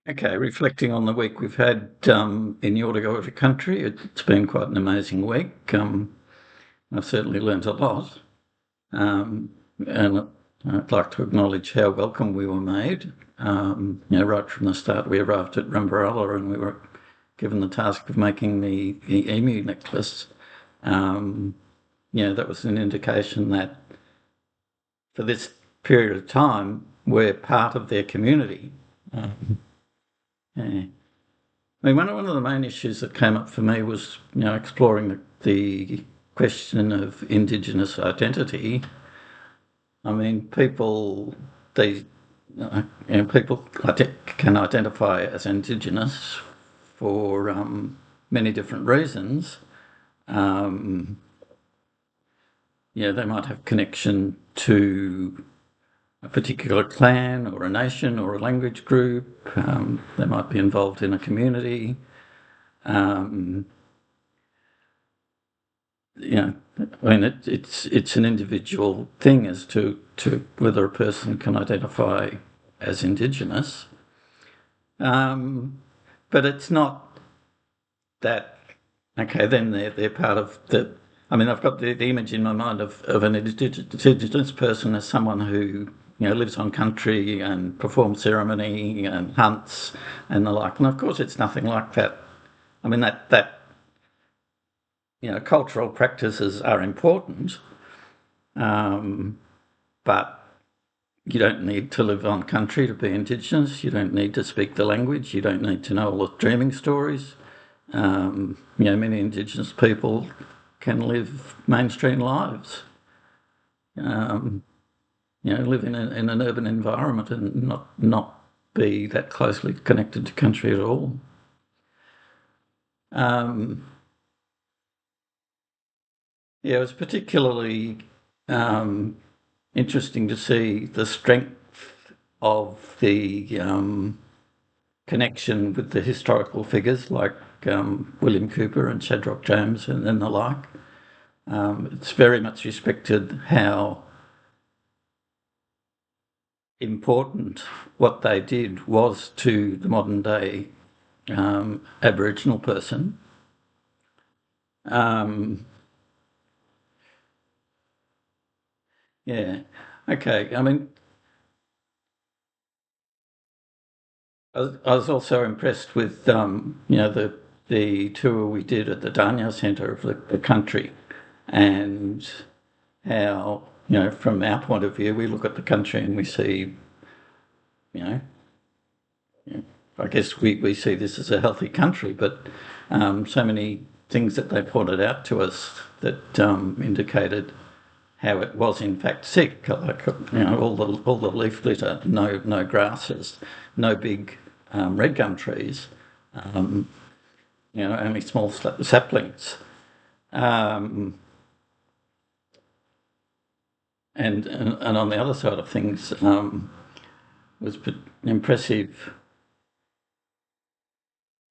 Okay, reflecting on the week we've had in Yorta Yorta country, it's been quite an amazing week. I've certainly learnt a lot, and I'd like to acknowledge how welcome we were made. Right from the start, we arrived at Rumbarella and we were given the task of making the emu necklace. That was an indication that for this period of time, we're part of their community. Yeah. I mean, one of the main issues that came up for me was, exploring the question of Indigenous identity. I mean, they, people can identify as Indigenous for many different reasons. Um, they might have connection to a particular clan or a nation or a language group. They might be involved in a community. Um, I mean, it's an individual thing as to whether a person can identify as Indigenous, but it's not that. Okay, then they're part of the. I mean, I've got the image in my mind of an Indigenous person as someone who lives on country and performs ceremony and hunts and the like. And of course, it's nothing like that. I mean, that cultural practices are important, um, but you don't need to live on country to be Indigenous. You don't need to speak the language. You don't need to know all the dreaming stories. Many Indigenous people can live mainstream lives. Um, live in an urban environment and not be that closely connected to country at all. Um, it was particularly um, interesting to see the strength of the connection with the historical figures like William Cooper and Shadrach James and the like. It's very much respected how important what they did was to the modern day Aboriginal person. Um, yeah, okay. I mean, I was also impressed with the tour we did at the Danya Centre of the country, and how from our point of view we look at the country and we see you know I guess we see this as a healthy country, but so many things that they pointed out to us that indicated how it was in fact sick, like all the leaf litter, no grasses, no big red gum trees, um, only small saplings, um, and on the other side of things was impressive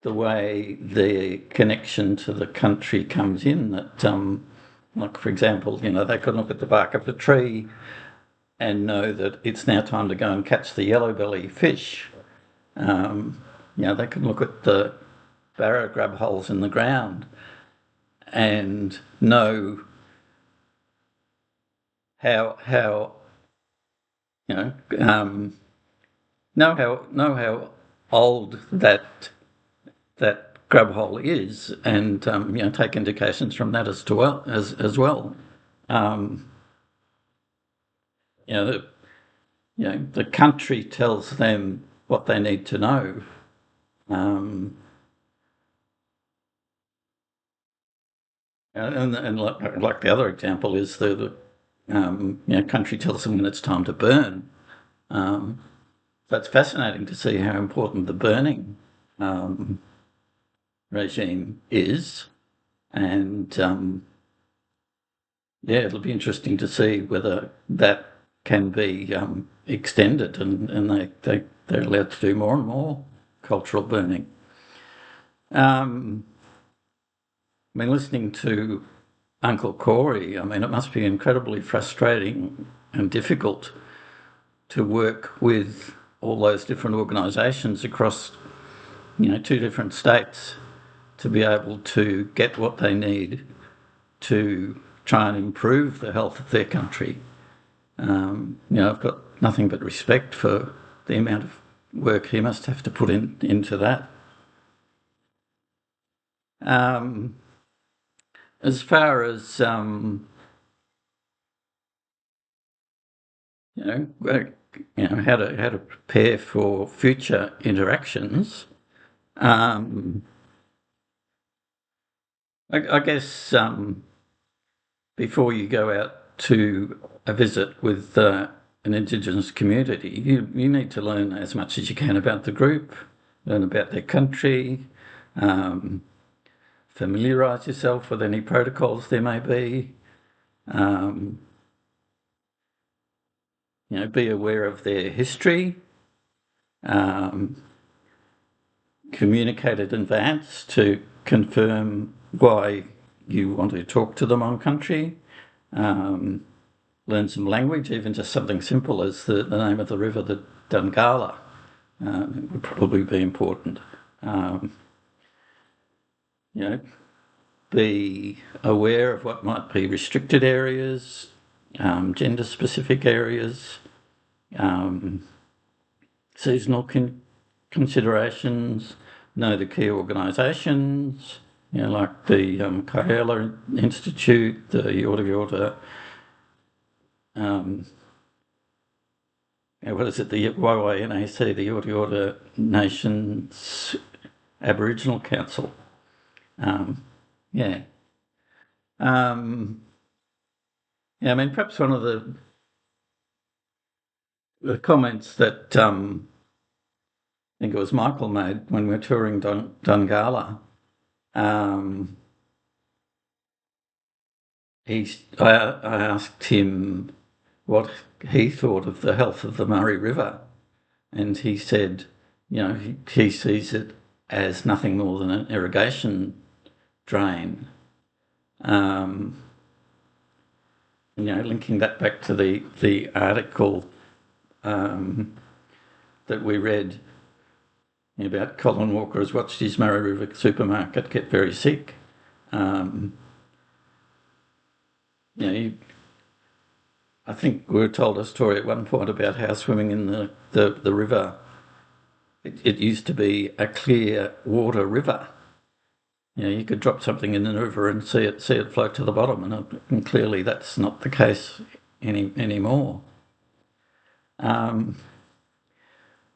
the way the connection to the country comes in. That like for example, they could look at the bark of a tree and know that it's now time to go and catch the yellow belly fish. They can look at the barrow grub holes in the ground and how you know know how old that grub hole is, and take indications from that as well. Um, you know, the, the country tells them what they need to know. Um, and like the other example is the country tells them when it's time to burn. Um, so it's fascinating to see how important the burning um, regime is, and it'll be interesting to see whether that can be extended, and they're allowed to do more and more cultural burning. Um, I mean, listening to Uncle Corey, I mean, it must be incredibly frustrating and difficult to work with all those different organisations across, 2 different states to be able to get what they need to try and improve the health of their country. I've got nothing but respect for the amount of work he must have to put into that. As far as how to prepare for future interactions, I guess before you go out to a visit with an Indigenous community, you need to learn as much as you can about the group, learn about their country, familiarise yourself with any protocols there may be, be aware of their history, communicate in advance to confirm why you want to talk to them on country, learn some language, even just something simple as the name of the river, the Dungala, would probably be important. Be aware of what might be restricted areas, gender-specific areas, seasonal considerations, know the key organisations, like the Kaela Institute, the Yorta Yorta, what is it, the YYNAC, the Yorta Yorta Nations Aboriginal Council. Perhaps one of the comments that I think it was Michael made when we were touring Dungala. I asked him what he thought of the health of the Murray River, and he said, he sees it as nothing more than an irrigation drain. Linking that back to the article that we read about Colin Walker has watched his Murray River supermarket get very sick. I think we were told a story at one point about how swimming in the river, it used to be a clear water river. You could drop something in the river and see it float to the bottom, and clearly that's not the case anymore.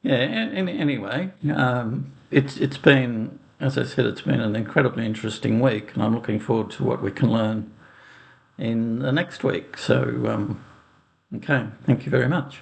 Anyway, it's been, as I said, it's been an incredibly interesting week, and I'm looking forward to what we can learn in the next week. So, okay, thank you very much.